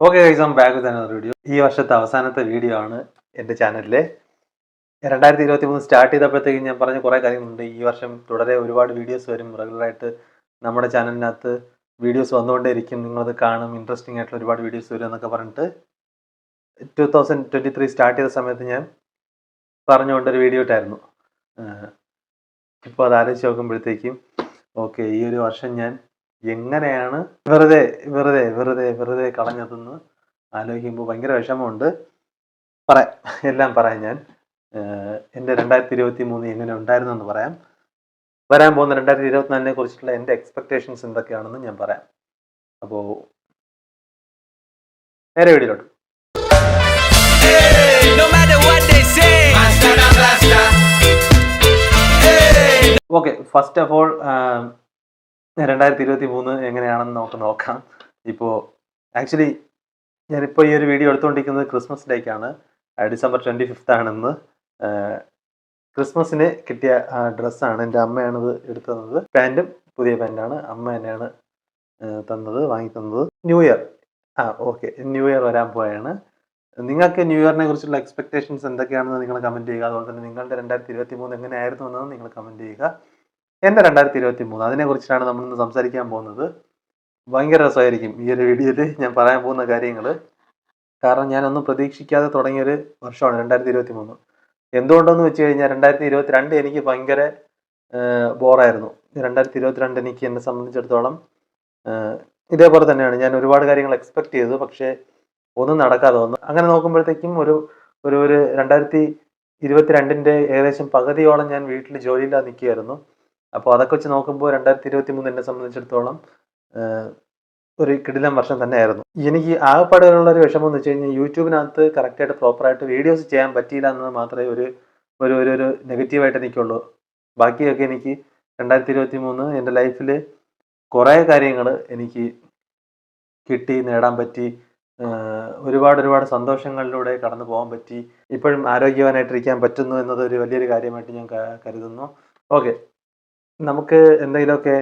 Okay guys, I am back with another video. ഈ വർഷത്തെ അവസാനത്തെ വീഡിയോ ആണ് എൻ്റെ ചാനലിലെ. 2023 സ്റ്റാർട്ട് ചെയ്തപ്പോഴത്തേക്കും ഞാൻ പറഞ്ഞ കുറേ കാര്യങ്ങളുണ്ട്. ഈ വർഷം തുടരെ ഒരുപാട് വീഡിയോസ് വരും. റെഗുലറായിട്ട് നമ്മുടെ ചാനലിനകത്ത് വീഡിയോസ് വന്നുകൊണ്ടേയിരിക്കും. നിങ്ങളത് കാണും, ഇൻട്രസ്റ്റിംഗ് ആയിട്ടുള്ള ഒരുപാട് വീഡിയോസ് വരും എന്നൊക്കെ പറഞ്ഞിട്ട് 2023 സ്റ്റാർട്ട് ചെയ്ത സമയത്ത് ഞാൻ പറഞ്ഞുകൊണ്ടൊരു വീഡിയോ ഇട്ടായിരുന്നു. ഇപ്പോൾ അത് ആലോചിച്ച് നോക്കുമ്പോഴത്തേക്കും ഓക്കെ, ഈ ഒരു വർഷം ഞാൻ എങ്ങനെയാണ് വെറുതെ വെറുതെ വെറുതെ വെറുതെ കളഞ്ഞതെന്ന് ആലോചിക്കുമ്പോൾ ഭയങ്കര വിഷമമുണ്ട്. പറയാം, എല്ലാം പറയാം. ഞാൻ എൻ്റെ 2023 എങ്ങനെ ഉണ്ടായിരുന്നു എന്ന് പറയാം. വരാൻ പോകുന്ന 2024 കുറിച്ചിട്ടുള്ള എൻ്റെ എക്സ്പെക്ടേഷൻസ് എന്തൊക്കെയാണെന്ന് ഞാൻ പറയാം. അപ്പോൾ നേരെ വീഡിയോയിലോട്ട്. ഓക്കെ, ഫസ്റ്റ് ഓഫ് ഓൾ 2023 എങ്ങനെയാണെന്ന് നമുക്ക് നോക്കാം. ഇപ്പോൾ ആക്ച്വലി ഞാനിപ്പോൾ ഈ ഒരു വീഡിയോ എടുത്തുകൊണ്ടിരിക്കുന്നത് ക്രിസ്മസ് ഡേക്കാണ്. ഡിസംബർ 25 ആണെന്ന്. ക്രിസ്മസിന് കിട്ടിയ ഡ്രസ്സാണ്. എൻ്റെ അമ്മയാണിത് എടുത്തു തന്നത്. പാൻറ്റും പുതിയ പാൻറ്റാണ്. അമ്മ തന്നെയാണ് വാങ്ങി തന്നത്. New year okay, new year വരാൻ പോവുകയാണ്. നിങ്ങൾക്ക് ന്യൂ ഇയറിനെ കുറിച്ചുള്ള എക്സ്പെക്ടേഷൻസ് എന്തൊക്കെയാണെന്ന് നിങ്ങൾ കമൻറ്റ് ചെയ്യുക. അതുപോലെ തന്നെ നിങ്ങളുടെ 2023 എങ്ങനെയായിരുന്നു എന്നത് നിങ്ങൾ കമൻറ്റ് ചെയ്യുക. എൻ്റെ 2023 അതിനെക്കുറിച്ചിട്ടാണ് നമ്മളിന്ന് സംസാരിക്കാൻ പോകുന്നത്. ഭയങ്കര രസമായിരിക്കും ഈ ഒരു വീഡിയോയിൽ ഞാൻ പറയാൻ പോകുന്ന കാര്യങ്ങൾ. കാരണം ഞാനൊന്നും പ്രതീക്ഷിക്കാതെ തുടങ്ങിയൊരു വർഷമാണ് 2023. എന്തുകൊണ്ടെന്ന് വെച്ച് കഴിഞ്ഞാൽ 2022 എനിക്ക് ഭയങ്കര ബോറായിരുന്നു. 2022 എനിക്ക് എന്നെ സംബന്ധിച്ചിടത്തോളം ഇതേപോലെ തന്നെയാണ്. ഞാൻ ഒരുപാട് കാര്യങ്ങൾ എക്സ്പെക്ട് ചെയ്തു, പക്ഷേ ഒന്നും നടക്കാതെ വന്നു. അങ്ങനെ നോക്കുമ്പോഴത്തേക്കും ഒരു 2022 ഏകദേശം പകുതിയോളം ഞാൻ വീട്ടിൽ ജോലിയില്ലാതെ നിൽക്കുകയായിരുന്നു. അപ്പോൾ അതൊക്കെ വെച്ച് നോക്കുമ്പോൾ 2023 എന്നെ സംബന്ധിച്ചിടത്തോളം ഒരു കിടിലൻ വർഷം തന്നെയായിരുന്നു. എനിക്ക് ആകെപ്പാടെയുള്ള ഒരു വിഷമം എന്ന് വെച്ച് കഴിഞ്ഞാൽ യൂട്യൂബിനകത്ത് കറക്റ്റായിട്ട് പ്രോപ്പറായിട്ട് വീഡിയോസ് ചെയ്യാൻ പറ്റിയില്ല എന്നത് മാത്രമേ ഒരു നെഗറ്റീവായിട്ട് എനിക്കുള്ളൂ. ബാക്കിയൊക്കെ എനിക്ക് 2023 എൻ്റെ ലൈഫിൽ കുറേ കാര്യങ്ങൾ എനിക്ക് നേടാൻ പറ്റി. ഒരുപാട് സന്തോഷങ്ങളിലൂടെ കടന്നു പോകാൻ പറ്റി. ഇപ്പോഴും ആരോഗ്യവാനായിട്ടിരിക്കാൻ പറ്റുന്നു എന്നത് ഒരു വലിയൊരു കാര്യമായിട്ട് ഞാൻ കരുതുന്നു. ഓക്കെ, നമുക്ക് എന്തെങ്കിലുമൊക്കെ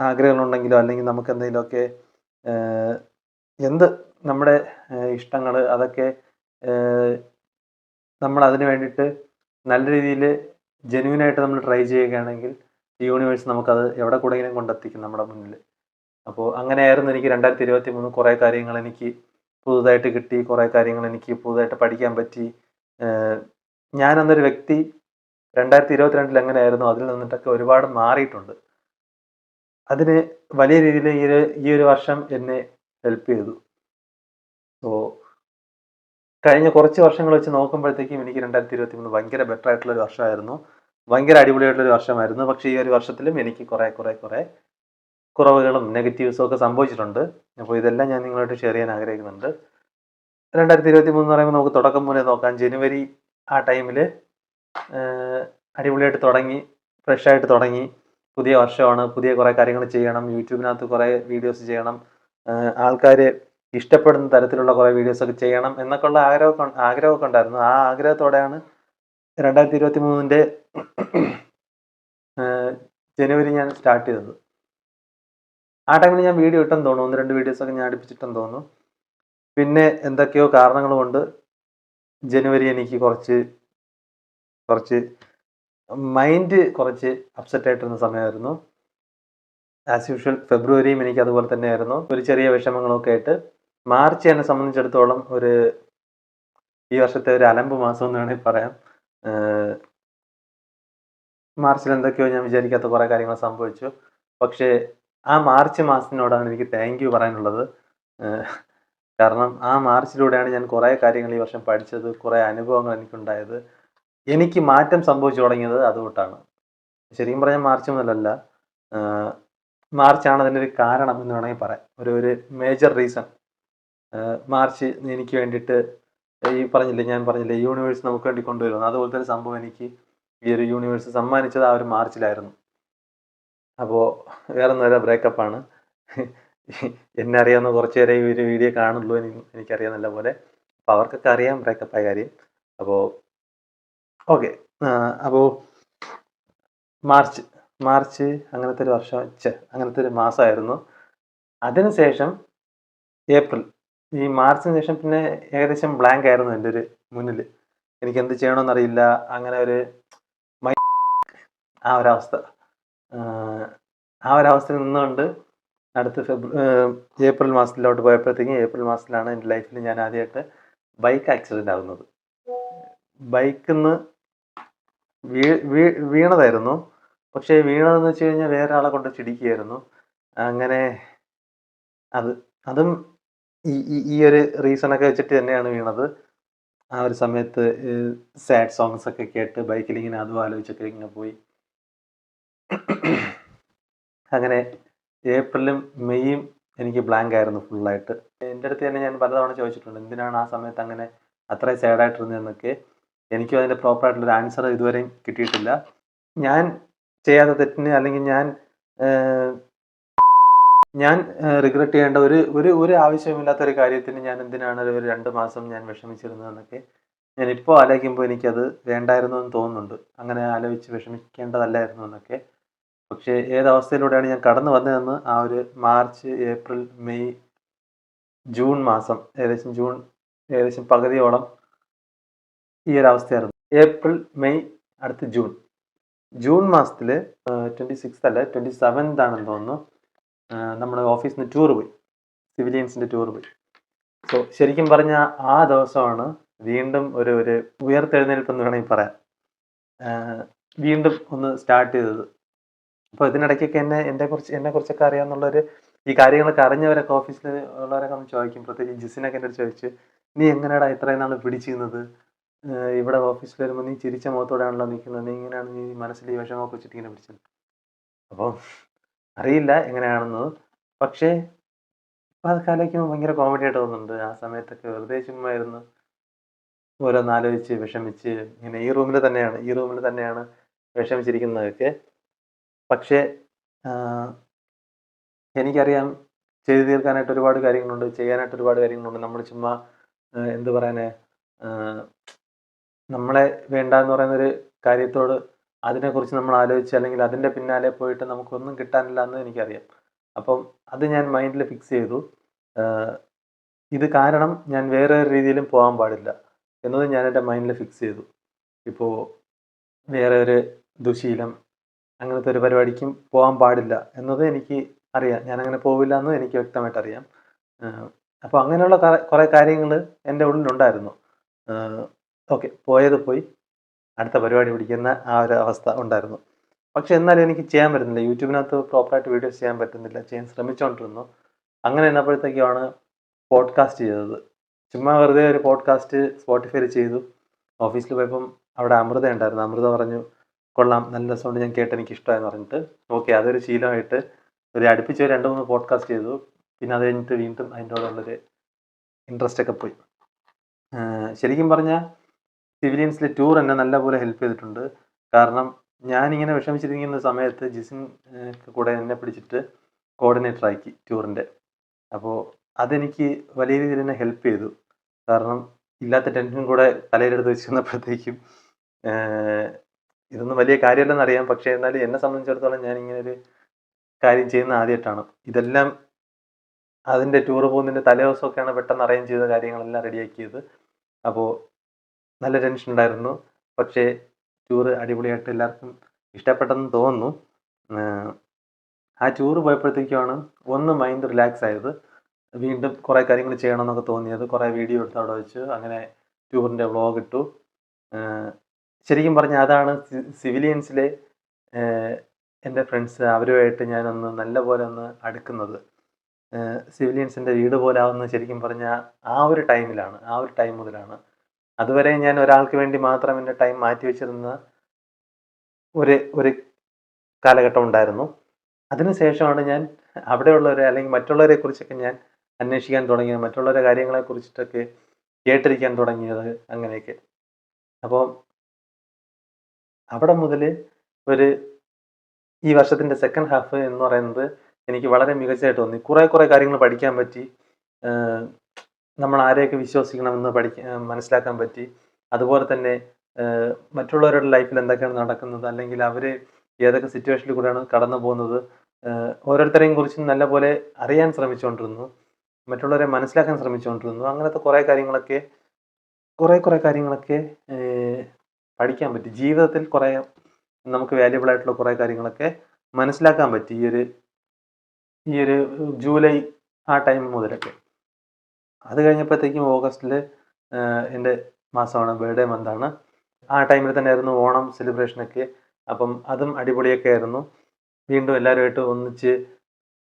ആഗ്രഹങ്ങളുണ്ടെങ്കിലോ അല്ലെങ്കിൽ നമുക്ക് എന്തെങ്കിലുമൊക്കെ നമ്മുടെ ഇഷ്ടങ്ങൾ അതൊക്കെ നമ്മൾ അതിന് വേണ്ടിയിട്ട് നല്ല രീതിയിൽ ജെന്യൂനായിട്ട് നമ്മൾ ട്രൈ ചെയ്യുകയാണെങ്കിൽ യൂണിവേഴ്സ് നമുക്കത് എവിടെ കൂടെയെങ്കിലും കൊണ്ടെത്തിക്കും നമ്മുടെ മുന്നിൽ. അപ്പോൾ അങ്ങനെയായിരുന്നു എനിക്ക് 2023. കുറേ കാര്യങ്ങൾ എനിക്ക് പുതുതായിട്ട് കിട്ടി, കുറേ കാര്യങ്ങൾ എനിക്ക് പുതുതായിട്ട് പഠിക്കാൻ പറ്റി. ഞാനെന്നൊരു വ്യക്തി 2022 എങ്ങനെയായിരുന്നു അതിൽ നിന്നിട്ടൊക്കെ ഒരുപാട് മാറിയിട്ടുണ്ട്. അതിന് വലിയ രീതിയിൽ ഈ ഒരു വർഷം എന്നെ ഹെൽപ്പ് ചെയ്തു. സോ കഴിഞ്ഞ കുറച്ച് വർഷങ്ങൾ വെച്ച് നോക്കുമ്പോഴത്തേക്കും എനിക്ക് 2023 ഭയങ്കര ബെറ്റർ ആയിട്ടുള്ളൊരു വർഷമായിരുന്നു. ഭയങ്കര അടിപൊളിയായിട്ടുള്ളൊരു വർഷമായിരുന്നു. പക്ഷേ ഈ ഒരു വർഷത്തിലും എനിക്ക് കുറേ കുറവുകളും നെഗറ്റീവ്സും ഒക്കെ സംഭവിച്ചിട്ടുണ്ട്. അപ്പോൾ ഇതെല്ലാം ഞാൻ നിങ്ങളായിട്ട് ഷെയർ ചെയ്യാൻ ആഗ്രഹിക്കുന്നുണ്ട്. 2023 എന്ന് പറയുമ്പോൾ നമുക്ക് തുടക്കം മുതലേ നോക്കാം. ജനുവരി ആ ടൈമിൽ അടിപൊളിയായിട്ട് തുടങ്ങി, ഫ്രഷായിട്ട് തുടങ്ങി. പുതിയ വർഷമാണ്, പുതിയ കുറേ കാര്യങ്ങൾ ചെയ്യണം, യൂട്യൂബിനകത്ത് കുറേ വീഡിയോസ് ചെയ്യണം, ആൾക്കാർ ഇഷ്ടപ്പെടുന്ന തരത്തിലുള്ള കുറേ വീഡിയോസൊക്കെ ചെയ്യണം എന്നൊക്കെയുള്ള ആഗ്രഹമൊക്കെ ഉണ്ടായിരുന്നു. ആ ആഗ്രഹത്തോടെയാണ് 2023 ജനുവരി ഞാൻ സ്റ്റാർട്ട് ചെയ്തത്. ആ ടൈമിൽ ഞാൻ വീഡിയോ ഇട്ടെന്ന് തോന്നുന്നു, 1-2 വീഡിയോസൊക്കെ ഞാൻ അടുപ്പിച്ചിട്ടെന്ന് തോന്നുന്നു. പിന്നെ എന്തൊക്കെയോ കാരണങ്ങൾ കൊണ്ട് ജനുവരി എനിക്ക് കുറച്ച് മൈൻഡ് കുറച്ച് അപ്സെറ്റ് ആയിട്ടിരുന്ന സമയമായിരുന്നു. ആസ് യൂഷ്വൽ ഫെബ്രുവരിയും എനിക്ക് അതുപോലെ തന്നെയായിരുന്നു. ഒരു ചെറിയ വിഷമങ്ങളൊക്കെ ആയിട്ട്. മാർച്ച് എന്നെ സംബന്ധിച്ചിടത്തോളം ഈ വർഷത്തെ ഒരു അലമ്പ് മാസം എന്ന് വേണമെങ്കിൽ പറയാം. മാർച്ചിൽ എന്തൊക്കെയോ ഞാൻ വിചാരിക്കാത്ത കുറേ കാര്യങ്ങൾ സംഭവിച്ചു. പക്ഷേ ആ മാർച്ച് മാസത്തിനോടാണ് എനിക്ക് താങ്ക് യു പറയാനുള്ളത്. കാരണം ആ മാർച്ചിലൂടെയാണ് ഞാൻ കുറേ കാര്യങ്ങൾ ഈ വർഷം പഠിച്ചത്, കുറേ അനുഭവങ്ങൾ എനിക്കുണ്ടായത്. എനിക്ക് മാറ്റം സംഭവിച്ചു തുടങ്ങിയത് അതുകൊണ്ടാണ്. ശരിക്കും പറഞ്ഞാൽ മാർച്ച് മുതലല്ല, മാർച്ചാണ് അതിൻ്റെ ഒരു കാരണം എന്ന് വേണമെങ്കിൽ പറയാം. ഒരു മേജർ റീസൺ. മാർച്ച് എനിക്ക് വേണ്ടിയിട്ട് ഞാൻ പറഞ്ഞില്ലേ യൂണിവേഴ്സ് നമുക്ക് വേണ്ടി കൊണ്ടുവരുന്നു. അതുപോലത്തെ ഒരു സംഭവം എനിക്ക് ഈ ഒരു യൂണിവേഴ്സ് സമ്മാനിച്ചത് ആ ഒരു മാർച്ചിലായിരുന്നു. അപ്പോൾ വേറെ ഒന്നുമല്ല, ബ്രേക്കപ്പാണ്. എന്നെ അറിയാവുന്ന കുറച്ച് പേരെ ഈ ഒരു വീഡിയോ കാണുള്ളൂ, എനിക്കറിയാം നല്ല പോലെ. അപ്പോൾ അവർക്കൊക്കെ അറിയാം ബ്രേക്കപ്പായ കാര്യം. അപ്പോൾ ഓക്കെ, അപ്പോൾ മാർച്ച് അങ്ങനത്തെ ഒരു വർഷം, അങ്ങനത്തെ ഒരു മാസമായിരുന്നു. അതിനുശേഷം ഈ മാർച്ചിന് ശേഷം പിന്നെ ഏകദേശം ബ്ലാങ്ക് ആയിരുന്നു എൻ്റെ ഒരു മുന്നിൽ. എനിക്ക് എന്ത് ചെയ്യണമെന്നറിയില്ല. അങ്ങനെ ഒരു ആ ഒരവസ്ഥ. ആ ഒരവസ്ഥയിൽ നിന്നുകൊണ്ട് അടുത്ത ഏപ്രിൽ മാസത്തിലോട്ട് പോയപ്പോഴത്തേക്കും, ഏപ്രിൽ മാസത്തിലാണ് എൻ്റെ ലൈഫിൽ ഞാൻ ആദ്യമായിട്ട് ബൈക്ക് ആക്സിഡൻ്റ് ആകുന്നത്. ബൈക്കിന്ന് വീണതായിരുന്നു. പക്ഷേ വീണതെന്ന് വെച്ച് കഴിഞ്ഞാൽ വേറെ ആളെ കൊണ്ട് ചിടിക്കുകയായിരുന്നു. അങ്ങനെ അതും ഈ ഒരു റീസണൊക്കെ വെച്ചിട്ട് തന്നെയാണ് വീണത്. ആ ഒരു സമയത്ത് സാഡ് സോങ്സ് ഒക്കെ കേട്ട് ബൈക്കിലിങ്ങനെ അതും ആലോചിച്ചൊക്കെ ഇങ്ങനെ പോയി. അങ്ങനെ ഏപ്രിലും മെയ്യും എനിക്ക് ബ്ലാങ്ക് ആയിരുന്നു ഫുള്ളായിട്ട്. എൻ്റെ അടുത്ത് തന്നെ ഞാൻ പലതവണ ചോദിച്ചിട്ടുണ്ട്, എന്തിനാണ് ആ സമയത്ത് അങ്ങനെ അത്രയും സാഡായിട്ടിരുന്നതെന്നൊക്കെ. എനിക്കും അതിൻ്റെ പ്രോപ്പറായിട്ടുള്ളൊരു ആൻസർ ഇതുവരെയും കിട്ടിയിട്ടില്ല. ഞാൻ ചെയ്യാത്ത തെറ്റിന് അല്ലെങ്കിൽ ഞാൻ റിഗ്രറ്റ് ചെയ്യേണ്ട ഒരു ആവശ്യമില്ലാത്ത ഒരു കാര്യത്തിന് ഞാൻ എന്തിനാണ് ഒരു 2 മാസം ഞാൻ വിഷമിച്ചിരുന്നതെന്നൊക്കെ ഞാനിപ്പോൾ ആലോചിക്കുമ്പോൾ എനിക്കത് വേണ്ടായിരുന്നു എന്ന് തോന്നുന്നുണ്ട്. അങ്ങനെ ആലോചിച്ച് വിഷമിക്കേണ്ടതല്ലായിരുന്നു എന്നൊക്കെ. പക്ഷേ ഏതവസ്ഥയിലൂടെയാണ് ഞാൻ കടന്നു വന്നതെന്ന് ആ ഒരു മാർച്ച്, ഏപ്രിൽ, മെയ്, ജൂൺ മാസം ഏകദേശം പകുതിയോളം ഈ ഒരു അവസ്ഥയായിരുന്നു. ഏപ്രിൽ, മെയ്, അടുത്ത് ജൂൺ മാസത്തിൽ 26th അല്ല 27th ആണെന്ന് തോന്നുന്നു, നമ്മുടെ ഓഫീസിൽ നിന്ന് ടൂർ പോയി, സിവിലിയൻസിൻ്റെ ടൂർ പോയി. സോ ശരിക്കും പറഞ്ഞാൽ ആ ദിവസമാണ് വീണ്ടും ഒരു ഉയർത്തെഴുന്നേൽപ്പെന്ന് വേണമെങ്കിൽ പറയാം, വീണ്ടും ഒന്ന് സ്റ്റാർട്ട് ചെയ്തത്. അപ്പോൾ ഇതിനിടയ്ക്കൊക്കെ എന്നെക്കുറിച്ചൊക്കെ അറിയാമെന്നുള്ളൊരു, ഈ കാര്യങ്ങളൊക്കെ അറിഞ്ഞവരൊക്കെ ഓഫീസിൽ ഉള്ളവരൊക്കെ ഒന്ന് ചോദിക്കും. പ്രത്യേകിച്ച് ജിസിനൊക്കെ എൻ്റെ ചോദിച്ചു, നീ എങ്ങനെയാടാ ഇത്രയും നാൾ പിടിച്ചിരുന്നത്? ഇവിടെ ഓഫീസിൽ വരുമ്പോൾ നീ ചിരിച്ച മുഖത്തോടെയാണല്ലോ നിൽക്കുന്നത്, നീ ഇങ്ങനെയാണ് നീ മനസ്സിൽ ഈ വിഷമമൊക്കെ വെച്ചിട്ട് ഇങ്ങനെ പിടിച്ചത്? അപ്പോൾ അറിയില്ല എങ്ങനെയാണെന്നത്. പക്ഷേ ഇപ്പം അതൊക്കെ ആലോചിക്കുമ്പോൾ ഭയങ്കര കോമഡി ആയിട്ട് തോന്നുന്നുണ്ട്. ആ സമയത്തൊക്കെ വെറുതെ ചുമ്മാ ഇരുന്ന് ഓരോന്നാലോചിച്ച് വിഷമിച്ച് ഇങ്ങനെ ഈ റൂമിൽ തന്നെയാണ് വിഷമിച്ചിരിക്കുന്നതൊക്കെ. പക്ഷേ എനിക്കറിയാം, ചെയ്തു തീർക്കാനായിട്ട് ഒരുപാട് കാര്യങ്ങളുണ്ട്, ചെയ്യാനായിട്ട് ഒരുപാട് കാര്യങ്ങളുണ്ട്. നമ്മൾ ചുമ്മാ എന്ത് പറയാന്, നമ്മളെ വേണ്ടാന്ന് പറയുന്നൊരു കാര്യത്തോട് അതിനെക്കുറിച്ച് നമ്മൾ ആലോചിച്ച് അല്ലെങ്കിൽ അതിൻ്റെ പിന്നാലെ പോയിട്ട് നമുക്കൊന്നും കിട്ടാനില്ല എന്ന് എനിക്കറിയാം. അപ്പം അത് ഞാൻ മൈൻഡിൽ ഫിക്സ് ചെയ്തു. ഇത് കാരണം ഞാൻ വേറെ ഒരു രീതിയിലും പോകാൻ പാടില്ല എന്നത് ഞാൻ എൻ്റെ മൈൻഡിൽ ഫിക്സ് ചെയ്തു. ഇപ്പോൾ വേറെ ഒരു ദുശീലം, അങ്ങനത്തെ ഒരു പരിപാടിക്കും പോകാൻ പാടില്ല എന്നത് എനിക്ക് അറിയാം. ഞാനങ്ങനെ പോവില്ല എന്ന് എനിക്ക് വ്യക്തമായിട്ട് അറിയാം. അപ്പോൾ അങ്ങനെയുള്ള കുറേ കാര്യങ്ങൾ എൻ്റെ ഉള്ളിലുണ്ടായിരുന്നു. ഓക്കെ, പോയത് പോയി, അടുത്ത പരിപാടി പിടിക്കുന്ന ആ ഒരു അവസ്ഥ ഉണ്ടായിരുന്നു. പക്ഷെ എന്നാലും എനിക്ക് ചെയ്യാൻ പറ്റുന്നില്ല. യൂട്യൂബിനകത്ത് പ്രോപ്പറായിട്ട് വീഡിയോസ് ചെയ്യാൻ പറ്റുന്നില്ല. ചെയ്യാൻ ശ്രമിച്ചുകൊണ്ടിരുന്നു. അങ്ങനെ എന്നപ്പോഴത്തേക്കാണ് പോഡ്കാസ്റ്റ് ചെയ്തത്. ചുമ്മാ വെറുതെ ഒരു പോഡ്കാസ്റ്റ് സ്പോട്ടിഫൈയിൽ ചെയ്തു. ഓഫീസിൽ പോയപ്പം അവിടെ അമൃത ഉണ്ടായിരുന്നു. അമൃത പറഞ്ഞു, കൊള്ളാം, നല്ല രസമുണ്ട്, ഞാൻ കേട്ട് എനിക്ക് ഇഷ്ടമായെന്ന് പറഞ്ഞിട്ട് ഓക്കെ, അതൊരു ശീലമായിട്ട് അടുപ്പിച്ച് 2-3 പോഡ്കാസ്റ്റ് ചെയ്തു. പിന്നെ അത് കഴിഞ്ഞിട്ട് വീണ്ടും അതിൻ്റെ കൂടെയുള്ളൊരു ഇൻട്രസ്റ്റ് ഒക്കെ പോയി. ശരിക്കും പറഞ്ഞാൽ സിവിലിയൻസിലെ ടൂർ എന്നെ നല്ലപോലെ ഹെൽപ്പ് ചെയ്തിട്ടുണ്ട്. കാരണം ഞാനിങ്ങനെ വിഷമിച്ചിരിക്കുന്ന സമയത്ത് ജിസിൻ കൂടെ എന്നെ പിടിച്ചിട്ട് കോർഡിനേറ്റർ ആക്കി ടൂറിൻ്റെ. അപ്പോൾ അതെനിക്ക് വലിയ രീതിയിൽ എന്നെ ഹെൽപ്പ് ചെയ്തു. കാരണം ഇല്ലാത്ത ടെൻഷൻ കൂടെ തലയിലെടുത്ത് വെച്ച് വന്നപ്പോഴത്തേക്കും ഇതൊന്നും വലിയ കാര്യമല്ലെന്നറിയാം. പക്ഷേ എന്നാലും എന്നെ സംബന്ധിച്ചിടത്തോളം ഞാൻ ഇങ്ങനൊരു കാര്യം ചെയ്യുന്ന ആദ്യമായിട്ടാണ്. ഇതെല്ലാം അതിൻ്റെ ടൂർ പോകുന്നതിൻ്റെ തലേ ദിവസമൊക്കെയാണ് പെട്ടെന്ന് അറേഞ്ച് ചെയ്ത കാര്യങ്ങളെല്ലാം റെഡിയാക്കിയത്. അപ്പോൾ നല്ല ടെൻഷൻ ഉണ്ടായിരുന്നു. പക്ഷേ ടൂറ് അടിപൊളിയായിട്ട് എല്ലാവർക്കും ഇഷ്ടപ്പെട്ടെന്ന് തോന്നുന്നു. ആ ടൂറ് പോയപ്പോഴത്തേക്കുമാണ് ഒന്ന് മൈൻഡ് റിലാക്സ് ആയത്. വീണ്ടും കുറേ കാര്യങ്ങൾ ചെയ്യണമെന്നൊക്കെ തോന്നിയത്. കുറേ വീഡിയോ എടുത്ത് അവിടെ വെച്ച് അങ്ങനെ ടൂറിൻ്റെ വ്ളോഗ് ഇട്ടു. ശരിക്കും പറഞ്ഞാൽ അതാണ് സിവിലിയൻസിലെ എൻ്റെ ഫ്രണ്ട്സ്, അവരുമായിട്ട് ഞാനൊന്ന് നല്ലപോലെ ഒന്ന് അടുക്കുന്നത്. സിവിലിയൻസിൻ്റെ വീട് പോലെ ആവുന്നത് ശരിക്കും പറഞ്ഞാൽ ആ ഒരു ടൈം മുതലാണ്. അതുവരെ ഞാൻ ഒരാൾക്ക് വേണ്ടി മാത്രം എൻ്റെ ടൈം മാറ്റി വെച്ചിരുന്ന ഒരു കാലഘട്ടം ഉണ്ടായിരുന്നു. അതിനുശേഷമാണ് ഞാൻ അവിടെയുള്ളവരെ അല്ലെങ്കിൽ മറ്റുള്ളവരെ കുറിച്ചൊക്കെ ഞാൻ അന്വേഷിക്കാൻ തുടങ്ങിയത്, മറ്റുള്ളവരുടെ കാര്യങ്ങളെ കുറിച്ചിട്ടൊക്കെ കേട്ടിരിക്കാൻ തുടങ്ങിയത്, അങ്ങനെയൊക്കെ. അപ്പോൾ അവിടെ മുതൽ ഈ വർഷത്തിൻ്റെ സെക്കൻഡ് ഹാഫ് എന്ന് പറയുന്നത് എനിക്ക് വളരെ മികച്ചതായിട്ട് തോന്നി. കുറേ കാര്യങ്ങൾ പഠിക്കാൻ പറ്റി. നമ്മൾ ആരെയൊക്കെ വിശ്വസിക്കണമെന്ന് മനസ്സിലാക്കാൻ പറ്റി. അതുപോലെ തന്നെ മറ്റുള്ളവരുടെ ലൈഫിൽ എന്തൊക്കെയാണ് നടക്കുന്നത്, അല്ലെങ്കിൽ അവർ ഏതൊക്കെ സിറ്റുവേഷനിൽ കൂടെയാണ് കടന്നു പോകുന്നത്, ഓരോരുത്തരെയും കുറിച്ച് നല്ലപോലെ അറിയാൻ ശ്രമിച്ചുകൊണ്ടിരുന്നു. മറ്റുള്ളവരെ മനസ്സിലാക്കാൻ ശ്രമിച്ചുകൊണ്ടിരുന്നു. അങ്ങനത്തെ കുറേ കാര്യങ്ങളൊക്കെ പഠിക്കാൻ പറ്റി. ജീവിതത്തിൽ നമുക്ക് വാല്യുബിൾ ആയിട്ടുള്ള കുറേ കാര്യങ്ങളൊക്കെ മനസ്സിലാക്കാൻ പറ്റി ഈ ഒരു ജൂലൈ ആ ടൈം മുതലൊക്കെ. അത് കഴിഞ്ഞപ്പോഴത്തേക്കും ഓഗസ്റ്റിൽ എൻ്റെ മാസമാണ്, ബർത്ത്ഡേ മന്താണ്. ആ ടൈമിൽ തന്നെയായിരുന്നു ഓണം സെലിബ്രേഷനൊക്കെ. അപ്പം അതും അടിപൊളിയൊക്കെ ആയിരുന്നു. വീണ്ടും എല്ലാവരുമായിട്ട് ഒന്നിച്ച്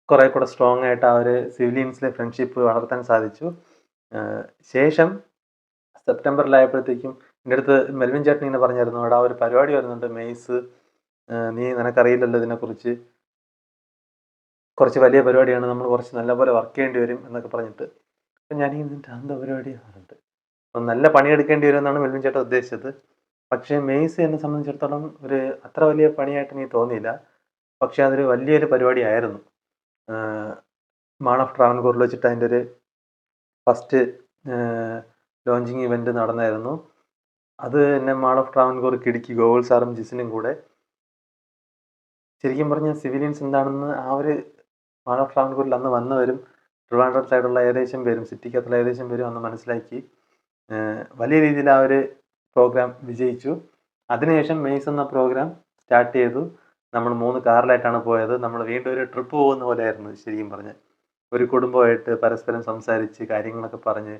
കുറേ കൂടെ സ്ട്രോങ് ആയിട്ട് ആ ഒരു സിവിലിയൻസിലെ ഫ്രണ്ട്ഷിപ്പ് വളർത്താൻ സാധിച്ചു. ശേഷം സെപ്റ്റംബറിലായപ്പോഴത്തേക്കും എൻ്റെ അടുത്ത് മെൽവിൻ ചേട്ടൻ ഇങ്ങനെ പറഞ്ഞായിരുന്നു, എടാ ഒരു പരിപാടി വരുന്നുണ്ട് മെയ്സ്, നീ നിനക്കറിയില്ലല്ലോ ഇതിനെക്കുറിച്ച്, കുറച്ച് വലിയ പരിപാടിയാണ്, നമ്മൾ കുറച്ച് നല്ലപോലെ വർക്ക് ചെയ്യേണ്ടി വരും എന്നൊക്കെ പറഞ്ഞിട്ട്. അപ്പം ഞാനിങ്ങനെ എന്താ പരിപാടി പറഞ്ഞിട്ട്, അപ്പം നല്ല പണിയെടുക്കേണ്ടി വരും എന്നാണ് മെൽവിൻ ചേട്ടൻ ഉദ്ദേശിച്ചത്. പക്ഷേ മെയ്സ് എന്നെ സംബന്ധിച്ചിടത്തോളം അത്ര വലിയ പണിയായിട്ട് എനിക്ക് തോന്നിയില്ല. പക്ഷേ അതൊരു വലിയൊരു പരിപാടിയായിരുന്നു. മാൾ ഓഫ് ട്രാവൻകൂറിൽ വെച്ചിട്ട് അതിൻ്റെ ഒരു ഫസ്റ്റ് ലോഞ്ചിങ് ഇവൻറ്റ് നടന്നായിരുന്നു. അത് തന്നെ മാൾ ഓഫ് ട്രാവൻകൂർ കിടുക്കി ഗോകുൽ സാറും ജിസിനും കൂടെ. ശരിക്കും പറഞ്ഞാൽ സിവിലിയൻസ് എന്താണെന്ന് ആ ഒരു മാൾ ഓഫ് ട്രാവൻകൂറിൽ അന്ന് വന്നവരും ട്രിവാൻഡ്രം സൈഡുള്ള ഏകദേശം പേരും സിറ്റിക്കകത്തുള്ള ഏകദേശം പേരും അന്ന് മനസ്സിലാക്കി. വലിയ രീതിയിൽ ആ ഒരു പ്രോഗ്രാം വിജയിച്ചു. അതിനുശേഷം മെയ്സ് എന്ന പ്രോഗ്രാം സ്റ്റാർട്ട് ചെയ്തു. നമ്മൾ 3 കാറിലായിട്ടാണ് പോയത്. നമ്മൾ വീണ്ടും ഒരു ട്രിപ്പ് പോകുന്ന പോലെയായിരുന്നു ശരിക്കും പറഞ്ഞാൽ. ഒരു കുടുംബമായിട്ട് പരസ്പരം സംസാരിച്ച് കാര്യങ്ങളൊക്കെ പറഞ്ഞ്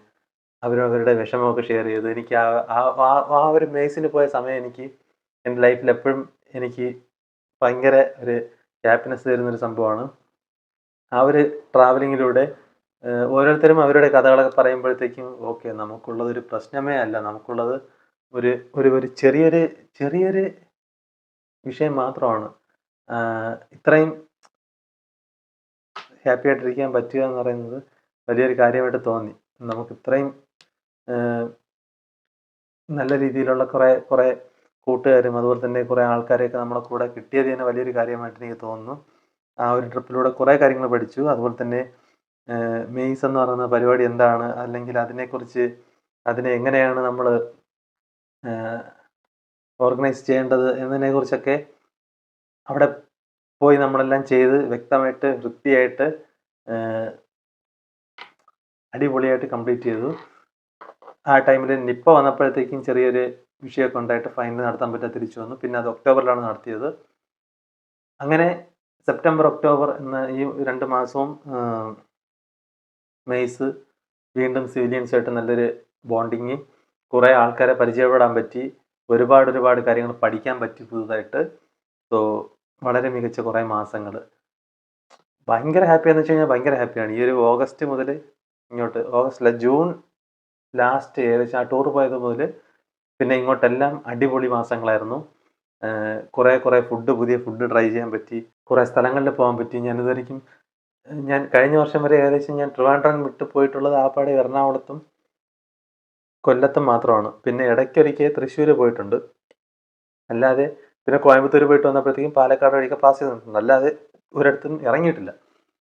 അവരവരുടെ വിഷമമൊക്കെ ഷെയർ ചെയ്തു. എനിക്ക് ആ ഒരു മെയ്സിന് പോയ സമയം എനിക്ക് എൻ്റെ ലൈഫിൽ എപ്പോഴും എനിക്ക് ഭയങ്കര ഒരു ഹാപ്പിനെസ് തരുന്നൊരു സംഭവമാണ്. ആ ഒരു ട്രാവലിങ്ങിലൂടെ ഓരോരുത്തരും അവരുടെ കഥകളൊക്കെ പറയുമ്പോഴത്തേക്കും ഓക്കെ, നമുക്കുള്ളതൊരു പ്രശ്നമേ അല്ല, നമുക്കുള്ളത് ഒരു ചെറിയൊരു വിഷയം മാത്രമാണ്. ഇത്രയും ഹാപ്പി ആയിട്ടിരിക്കാൻ പറ്റുക എന്ന് പറയുന്നത് വലിയൊരു കാര്യമായിട്ട് തോന്നി. നമുക്ക് ഇത്രയും നല്ല രീതിയിലുള്ള കുറേ കൂട്ടുകാരും അതുപോലെ തന്നെ കുറേ ആൾക്കാരെയൊക്കെ നമ്മുടെ കൂടെ കിട്ടിയത് തന്നെ വലിയൊരു കാര്യമായിട്ട് എനിക്ക് തോന്നുന്നു. ആ ഒരു ട്രിപ്പിലൂടെ കുറേ കാര്യങ്ങൾ പഠിച്ചു. അതുപോലെ തന്നെ മെയ്സ് എന്ന് പറയുന്ന പരിപാടി എന്താണ്, അല്ലെങ്കിൽ അതിനെ എങ്ങനെയാണ് നമ്മൾ ഓർഗനൈസ് ചെയ്യേണ്ടത് എന്നതിനെക്കുറിച്ചൊക്കെ അവിടെ പോയി നമ്മളെല്ലാം ചെയ്ത് വ്യക്തമായിട്ട് വൃത്തിയായിട്ട് അടിപൊളിയായിട്ട് കംപ്ലീറ്റ് ചെയ്തു. ആ ടൈമിൽ നിപ്പ വന്നപ്പോഴത്തേക്കും ചെറിയൊരു വിഷയമൊക്കെ ഉണ്ടായിട്ട് ഫൈനൽ നടത്താൻ പറ്റാതെ തിരിച്ചു വന്നു. പിന്നെ അത് ഒക്ടോബറിലാണ് നടത്തിയത്. അങ്ങനെ സെപ്റ്റംബർ ഒക്ടോബർ എന്ന ഈ 2 മാസവും മെയ്സ് വീണ്ടും സിവിലിയൻസായിട്ട് നല്ലൊരു ബോണ്ടിങ്, കുറേ ആൾക്കാരെ പരിചയപ്പെടാൻ പറ്റി, ഒരുപാട് കാര്യങ്ങൾ പഠിക്കാൻ പറ്റി പുതുതായിട്ട്. സോ വളരെ മികച്ച കുറേ മാസങ്ങൾ. ഭയങ്കര ഹാപ്പിയാന്ന് വെച്ച് കഴിഞ്ഞാൽ ഭയങ്കര ഹാപ്പിയാണ്. ഈ ഒരു ഓഗസ്റ്റ് മുതൽ ഇങ്ങോട്ട്, ഓഗസ്റ്റിലെ ജൂൺ ലാസ്റ്റ് ഏകദേശം ആ ടൂർ പോയത് മുതൽ പിന്നെ ഇങ്ങോട്ടെല്ലാം അടിപൊളി മാസങ്ങളായിരുന്നു. കുറേ പുതിയ ഫുഡ് ട്രൈ ചെയ്യാൻ പറ്റി, കുറേ സ്ഥലങ്ങളിൽ പോകാൻ പറ്റി. ഞാൻ കഴിഞ്ഞ വർഷം വരെ ഏകദേശം ഞാൻ ട്രിവാൻഡ്രം വിട്ട് പോയിട്ടുള്ളത് ആപ്പാടെ എറണാകുളത്തും കൊല്ലത്തും മാത്രമാണ്. പിന്നെ ഇടയ്ക്കൊരിക്കൽ തൃശ്ശൂർ പോയിട്ടുണ്ട്. അല്ലാതെ പിന്നെ കോയമ്പത്തൂർ പോയിട്ട് വന്നപ്പോഴത്തേക്കും പാലക്കാട് വഴിയൊക്കെ പാസ് ചെയ്തിട്ടുണ്ട്. അല്ലാതെ ഒരിടത്തും ഇറങ്ങിയിട്ടില്ല,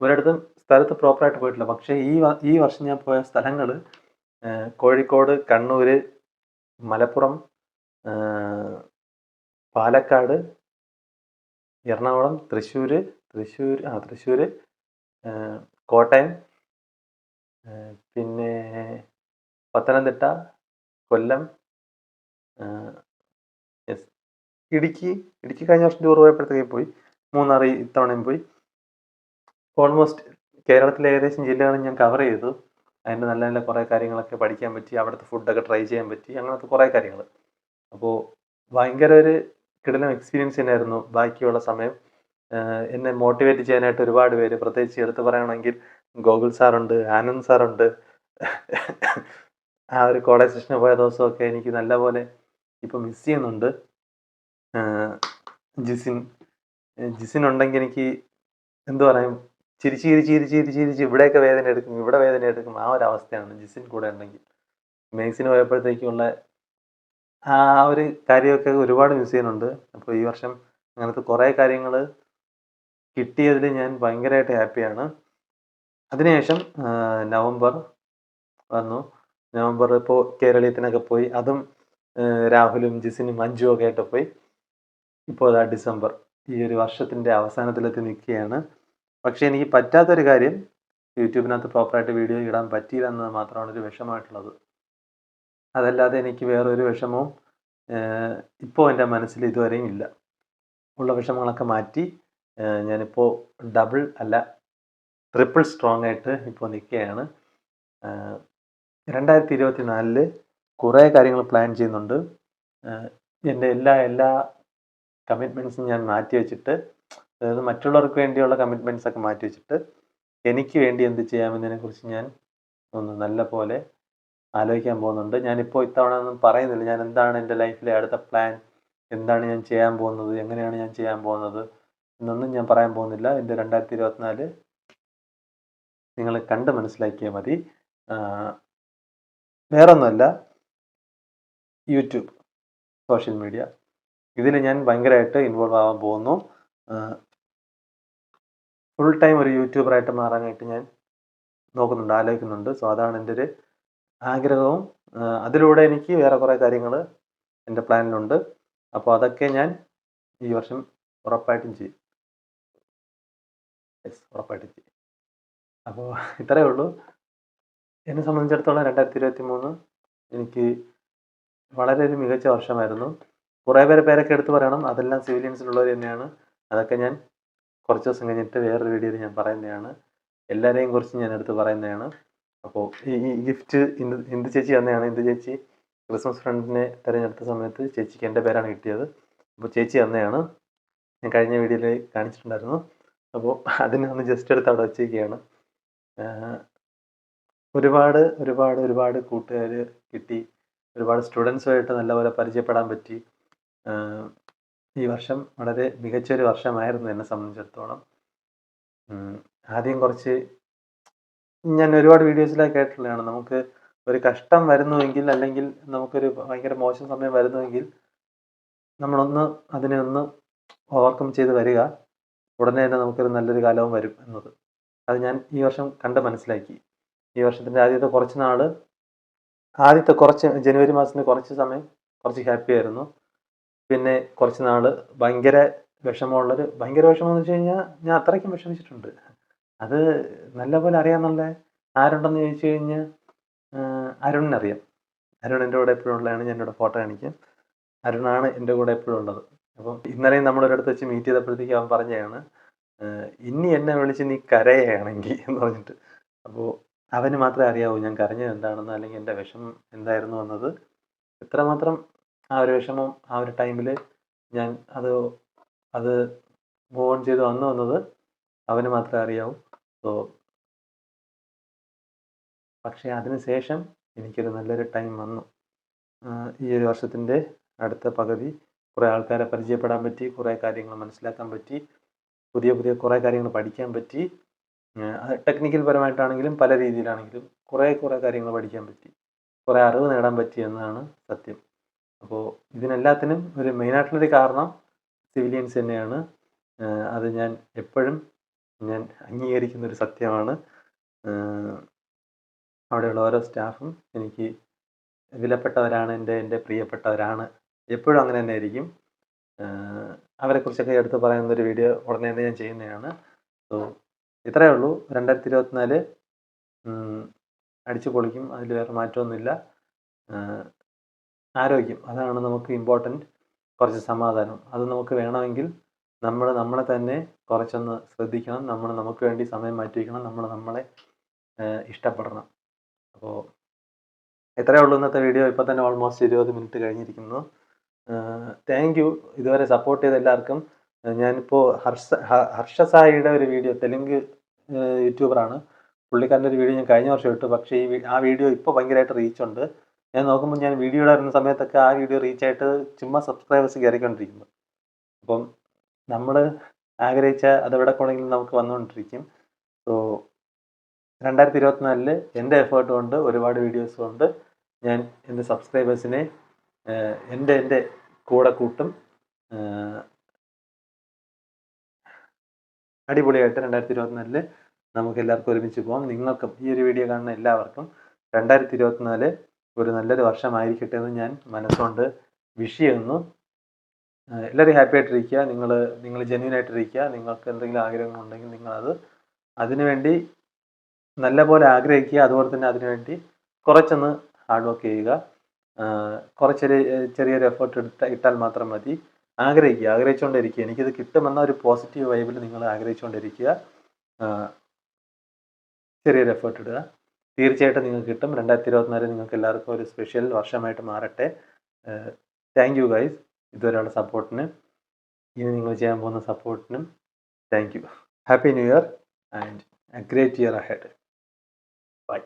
ഒരിടത്തും സ്ഥലത്ത് പ്രോപ്പറായിട്ട് പോയിട്ടില്ല. പക്ഷേ ഈ വർഷം ഞാൻ പോയ സ്ഥലങ്ങൾ കോഴിക്കോട്, കണ്ണൂർ, മലപ്പുറം, പാലക്കാട്, എറണാകുളം, തൃശ്ശൂർ, കോട്ടയം, പിന്നെ പത്തനംതിട്ട, കൊല്ലം, ഇടുക്കി കഴിഞ്ഞ വർഷം ടൂർ പോയപ്പോഴത്തേക്കും പോയി. മൂന്നാർ ഇത്തവണയും പോയി. ഓൾമോസ്റ്റ് കേരളത്തിലെ ഏകദേശം ജില്ലകളും ഞാൻ കവർ ചെയ്തു. അതിൻ്റെ നല്ല കുറേ കാര്യങ്ങളൊക്കെ പഠിക്കാൻ പറ്റി, അവിടുത്തെ ഫുഡൊക്കെ ട്രൈ ചെയ്യാൻ പറ്റി, അങ്ങനത്തെ കുറേ കാര്യങ്ങൾ. അപ്പോൾ ഭയങ്കര ഒരു കിടിലൻ എക്സ്പീരിയൻസ് തന്നെയായിരുന്നു ബാക്കിയുള്ള സമയം. എന്നെ മോട്ടിവേറ്റ് ചെയ്യാനായിട്ട് ഒരുപാട് പേര്, പ്രത്യേകിച്ച് എടുത്ത് പറയുകയാണെങ്കിൽ ഗോകുൽ സാറുണ്ട്, ആനന്ദ് സാറുണ്ട്. ആ ഒരു കോളേജ് സെഷന് പോയ ദിവസമൊക്കെ എനിക്ക് നല്ലപോലെ ഇപ്പം മിസ് ചെയ്യുന്നുണ്ട്. ജിസിൻ ഉണ്ടെങ്കിൽ എനിക്ക് എന്തു പറയും, ചിരിച്ച് ഇവിടെയൊക്കെ വേദന എടുക്കും ആ ഒരു അവസ്ഥയാണ് ജിസിൻ കൂടെ ഉണ്ടെങ്കിൽ. മെയ്സിന് പോയപ്പോഴത്തേക്കുള്ള ആ ഒരു കാര്യമൊക്കെ ഒരുപാട് മിസ് ചെയ്യുന്നുണ്ട്. അപ്പോൾ ഈ വർഷം അങ്ങനത്തെ കുറേ കാര്യങ്ങൾ കിട്ടിയതിൽ ഞാൻ ഭയങ്കരമായിട്ട് ഹാപ്പിയാണ്. അതിനുശേഷം നവംബർ വന്നു. നവംബർ ഇപ്പോൾ കേരളീയത്തിനൊക്കെ പോയി, അതും രാഹുലും ജിസിനും മഞ്ജുവും ഒക്കെ ആയിട്ട് പോയി. ഇപ്പോൾ ഡിസംബർ, ഈ ഒരു വർഷത്തിൻ്റെ അവസാനത്തിലൊക്കെ നിൽക്കുകയാണ്. പക്ഷേ എനിക്ക് പറ്റാത്തൊരു കാര്യം, യൂട്യൂബിനകത്ത് പ്രോപ്പറായിട്ട് വീഡിയോ ഇടാൻ പറ്റിയില്ല എന്നത് മാത്രമാണ് ഒരു വിഷമമായിട്ടുള്ളത്. അതല്ലാതെ എനിക്ക് വേറൊരു വിഷമവും ഇപ്പോൾ എൻ്റെ മനസ്സിൽ ഇതുവരെയും ഇല്ല. ഉള്ള വിഷമങ്ങളൊക്കെ മാറ്റി ഞാനിപ്പോൾ ഡബിൾ അല്ല ട്രിപ്പിൾ സ്ട്രോങ് ആയിട്ട് ഇപ്പോൾ നിൽക്കുകയാണ്. 2024 കുറേ കാര്യങ്ങൾ പ്ലാൻ ചെയ്യുന്നുണ്ട്. എൻ്റെ എല്ലാ കമ്മിറ്റ്മെൻറ്റ്സും ഞാൻ മാറ്റി വെച്ചിട്ട്, അതായത് മറ്റുള്ളവർക്ക് വേണ്ടിയുള്ള കമ്മിറ്റ്മെൻറ്റ്സ് ഒക്കെ മാറ്റി വെച്ചിട്ട് എനിക്ക് വേണ്ടി എന്ത് ചെയ്യാമെന്നതിനെക്കുറിച്ച് ഞാൻ ഒന്ന് നല്ല പോലെ ആലോചിക്കാൻ പോകുന്നുണ്ട്. ഞാനിപ്പോൾ ഇത്തവണ ഒന്നും പറയുന്നില്ല. ഞാൻ എന്താണ് എൻ്റെ ലൈഫിലെ അടുത്ത പ്ലാൻ, എന്താണ് ഞാൻ ചെയ്യാൻ പോകുന്നത്, എങ്ങനെയാണ് ഞാൻ ചെയ്യാൻ പോകുന്നത് എന്നൊന്നും ഞാൻ പറയാൻ പോകുന്നില്ല. എൻ്റെ 2024 നിങ്ങൾ കണ്ട് മനസ്സിലാക്കിയാൽ മതി. വേറൊന്നുമല്ല, യൂട്യൂബ്, സോഷ്യൽ മീഡിയ, ഇതിൽ ഞാൻ ഭയങ്കരമായിട്ട് ഇൻവോൾവ് ആവാൻ പോകുന്നു. ഫുൾ ടൈം ഒരു യൂട്യൂബറായിട്ട് മാറാനായിട്ട് ഞാൻ നോക്കുന്നുണ്ട്, ആലോചിക്കുന്നുണ്ട്. സോ അതാണ് എൻ്റെ ഒരു ആഗ്രഹവും. അതിലൂടെ എനിക്ക് വേറെ കുറേ കാര്യങ്ങൾ എൻ്റെ പ്ലാനിലുണ്ട്. അപ്പോൾ അതൊക്കെ ഞാൻ ഈ വർഷം ഉറപ്പായിട്ടും ചെയ്യും. ഉറപ്പായിട്ടും ചെയ്യും. അപ്പോൾ ഇത്രയേ ഉള്ളൂ. എന്നെ സംബന്ധിച്ചിടത്തോളം 2023 എനിക്ക് വളരെ ഒരു മികച്ച വർഷമായിരുന്നു. കുറേ പേരൊക്കെ എടുത്ത് പറയണം, അതെല്ലാം സിവിലിയൻസിലുള്ളവർ തന്നെയാണ്. അതൊക്കെ ഞാൻ കുറച്ച് ദിവസം കഴിഞ്ഞിട്ട് വേറൊരു വീഡിയോയിൽ ഞാൻ പറയുന്നതാണ്. എല്ലാവരെയും കുറിച്ച് ഞാൻ എടുത്ത് പറയുന്നതാണ്. അപ്പോൾ ഈ ഗിഫ്റ്റ് ഇന്ദു ചേച്ചി തന്നെയാണ്. ഇന്ദു ചേച്ചി ക്രിസ്മസ് ഫ്രണ്ടിനെ തിരഞ്ഞെടുത്ത സമയത്ത് ചേച്ചിക്ക് എൻ്റെ പേരാണ് കിട്ടിയത്. അപ്പോൾ ചേച്ചി തന്നെയാണ്. ഞാൻ കഴിഞ്ഞ വീഡിയോയിൽ കാണിച്ചിട്ടുണ്ടായിരുന്നു. അപ്പോൾ അതിനെ ഒന്ന് ജസ്റ്റ് എടുത്ത് അവിടെ വച്ചിരിക്കുകയാണ്. ഒരുപാട് കൂട്ടുകാർ കിട്ടി. ഒരുപാട് സ്റ്റുഡൻസുമായിട്ട് നല്ലപോലെ പരിചയപ്പെടാൻ പറ്റി. ഈ വർഷം വളരെ മികച്ചൊരു വർഷമായിരുന്നു എന്നെ സംബന്ധിച്ചിടത്തോളം. ആദ്യം കുറച്ച് ഞാൻ ഒരുപാട് വീഡിയോസിലൊക്കെ കേട്ടിട്ടുള്ളതാണ്, നമുക്ക് ഒരു കഷ്ടം വരുന്നുവെങ്കിൽ, അല്ലെങ്കിൽ നമുക്കൊരു ഭയങ്കര മോശം സമയം വരുന്നുവെങ്കിൽ അതിനെ ഒന്ന് ഓവർകം ചെയ്ത് വരിക, ഉടനെ തന്നെ നമുക്കൊരു നല്ലൊരു കാലവും വരും എന്നത്. അത് ഞാൻ ഈ വർഷം കണ്ട് മനസ്സിലാക്കി. ഈ വർഷത്തിൻ്റെ ആദ്യത്തെ കുറച്ച് ജനുവരി മാസത്തിന് കുറച്ച് സമയം കുറച്ച് ഹാപ്പി ആയിരുന്നു. പിന്നെ കുറച്ച് നാൾ ഭയങ്കര വിഷമം എന്ന് വെച്ച് കഴിഞ്ഞാൽ ഞാൻ അത്രയ്ക്കും വിഷമിച്ചിട്ടുണ്ട്. അത് നല്ലപോലെ അറിയാമെന്നുള്ള ആരുണ്ടെന്ന് ചോദിച്ചു കഴിഞ്ഞാൽ അരുണിനറിയാം. അരുൺ എൻ്റെ കൂടെ എപ്പോഴും ഉള്ളതാണ്. ഞാൻ ഇവിടെ ഫോട്ടോ കാണിക്കാം. അരുണാണ് എൻ്റെ കൂടെ എപ്പോഴും ഉള്ളത്. അപ്പം ഇന്നലെയും നമ്മളൊരിടത്ത് വെച്ച് മീറ്റ് ചെയ്തപ്പോഴത്തേക്ക് അവൻ പറഞ്ഞതാണ്, ഇനി എന്നെ വിളിച്ച് നീ കരയുകയാണെങ്കിൽ എന്ന് പറഞ്ഞിട്ട്. അപ്പോൾ അവന് മാത്രമേ അറിയാവൂ ഞാൻ കരഞ്ഞത് എന്താണെന്ന്, അല്ലെങ്കിൽ എൻ്റെ വിഷമം എന്തായിരുന്നു എന്നത്. എത്രമാത്രം ആ ഒരു വിഷമം ആ ഒരു ടൈമിൽ ഞാൻ അത് മൂവ് ഓൺ ചെയ്ത് വന്നത് അവന് മാത്രമേ അറിയാവൂ. സോ പക്ഷേ അതിനുശേഷം എനിക്കൊരു നല്ലൊരു ടൈം വന്നു. ഈ ഒരു വർഷത്തിൻ്റെ അടുത്ത പകുതി കുറേ ആൾക്കാരെ പരിചയപ്പെടാൻ പറ്റി, കുറേ കാര്യങ്ങൾ മനസ്സിലാക്കാൻ പറ്റി, പുതിയ കുറേ കാര്യങ്ങൾ പഠിക്കാൻ പറ്റി. ടെക്നിക്കൽ പരമായിട്ടാണെങ്കിലും പല രീതിയിലാണെങ്കിലും കുറേ കാര്യങ്ങൾ പഠിക്കാൻ പറ്റി, കുറേ അറിവ് നേടാൻ പറ്റി എന്നതാണ് സത്യം. അപ്പോൾ ഇതിനെല്ലാത്തിനും ഒരു മെയിനായിട്ടുള്ളൊരു കാരണം സിവിലിയൻസ് തന്നെയാണ്. അത് ഞാൻ എപ്പോഴും അംഗീകരിക്കുന്നൊരു സത്യമാണ്. അവിടെയുള്ള ഓരോ സ്റ്റാഫും എനിക്ക് വിലപ്പെട്ടവരാണ്, എൻ്റെ പ്രിയപ്പെട്ടവരാണ്. എപ്പോഴും അങ്ങനെ തന്നെ ആയിരിക്കും. അവരെക്കുറിച്ചൊക്കെ എടുത്ത് പറയുന്നൊരു വീഡിയോ ഉടനെ തന്നെ ഞാൻ ചെയ്യുന്നതാണ്. സോ ഇത്രയേ ഉള്ളൂ. 2024 അടിച്ചു പൊളിക്കും, അതിൽ വേറെ മാറ്റമൊന്നുമില്ല. ആരോഗ്യം, അതാണ് നമുക്ക് ഇമ്പോർട്ടൻറ്റ്. കുറച്ച് സമാധാനം, അത് നമുക്ക് വേണമെങ്കിൽ നമ്മളെ തന്നെ കുറച്ചൊന്ന് ശ്രദ്ധിക്കണം. നമുക്ക് വേണ്ടി സമയം മാറ്റി വയ്ക്കണം. നമ്മളെ ഇഷ്ടപ്പെടണം. അപ്പോൾ ഇത്രയേ ഉള്ളൂ ഇന്നത്തെ വീഡിയോ. ഇപ്പോൾ തന്നെ ഓൾമോസ്റ്റ് 20 മിനിറ്റ് കഴിഞ്ഞിരിക്കുന്നു. താങ്ക് യു ഇതുവരെ സപ്പോർട്ട് ചെയ്ത എല്ലാവർക്കും. ഞാനിപ്പോൾ ഹർഷസായിയുടെ ഒരു വീഡിയോ, തെലുങ്ക് യൂട്യൂബറാണ്, പുള്ളിക്കാരൻ്റെ ഒരു വീഡിയോ ഞാൻ കഴിഞ്ഞ വർഷം ഇട്ടു. പക്ഷേ ആ വീഡിയോ ഇപ്പോൾ ഭയങ്കരമായിട്ട് റീച്ചുണ്ട്. ഞാൻ നോക്കുമ്പോൾ ഞാൻ വീഡിയോ ഇടുന്ന സമയത്തൊക്കെ ആ വീഡിയോ റീച്ചായിട്ട് ചുമ്മാ സബ്സ്ക്രൈബേഴ്സ് കയറിക്കൊണ്ടിരിക്കുന്നു. അപ്പം നമ്മൾ ആഗ്രഹിച്ച അതെവിടെ കൊണ്ടെങ്കിലും നമുക്ക് വന്നുകൊണ്ടിരിക്കും. സോ 2024 എൻ്റെ എഫേർട്ട് കൊണ്ട്, ഒരുപാട് വീഡിയോസ് കൊണ്ട് ഞാൻ എൻ്റെ സബ്സ്ക്രൈബേഴ്സിനെ എൻ്റെ കൂടെ കൂട്ടും. അടിപൊളിയായിട്ട് 2024 നമുക്ക് എല്ലാവർക്കും ഒരുമിച്ച് പോകാം. നിങ്ങൾക്കും, ഈ ഒരു വീഡിയോ കാണുന്ന എല്ലാവർക്കും 2024 ഒരു നല്ലൊരു വർഷമായിരിക്കട്ടെ എന്ന് ഞാൻ മനസ്സുകൊണ്ട് വിഷ് ചെയ്യുന്നു. എല്ലാവരും ഹാപ്പി ആയിട്ടിരിക്കുക. നിങ്ങൾ ജെന്യൂൻ ആയിട്ടിരിക്കുക. നിങ്ങൾക്ക് എന്തെങ്കിലും ആഗ്രഹങ്ങളുണ്ടെങ്കിൽ നിങ്ങളത് അതിനുവേണ്ടി നല്ലപോലെ ആഗ്രഹിക്കുക. അതുപോലെ തന്നെ അതിനുവേണ്ടി കുറച്ചൊന്ന് ഹാർഡ് വർക്ക് ചെയ്യുക. കുറച്ചൊരു ചെറിയൊരു എഫേർട്ട് ഇട്ടാൽ മാത്രം മതി. ആഗ്രഹിക്കുക, ആഗ്രഹിച്ചുകൊണ്ടിരിക്കുക. എനിക്കിത് കിട്ടുമെന്ന ഒരു പോസിറ്റീവ് വൈബിൽ നിങ്ങൾ ആഗ്രഹിച്ചുകൊണ്ടിരിക്കുക. ചെറിയൊരു എഫേർട്ട് ഇടുക. തീർച്ചയായിട്ടും നിങ്ങൾക്ക് കിട്ടും. 2024 നിങ്ങൾക്ക് എല്ലാവർക്കും ഒരു സ്പെഷ്യൽ വർഷമായിട്ട് മാറട്ടെ. താങ്ക് യു ഗൈസ് ഇതുവരെയുള്ള സപ്പോർട്ടിന്. ഇനി നിങ്ങൾ ചെയ്യാൻ പോകുന്ന സപ്പോർട്ടിനും thank you. Happy new year and a great year ahead. By.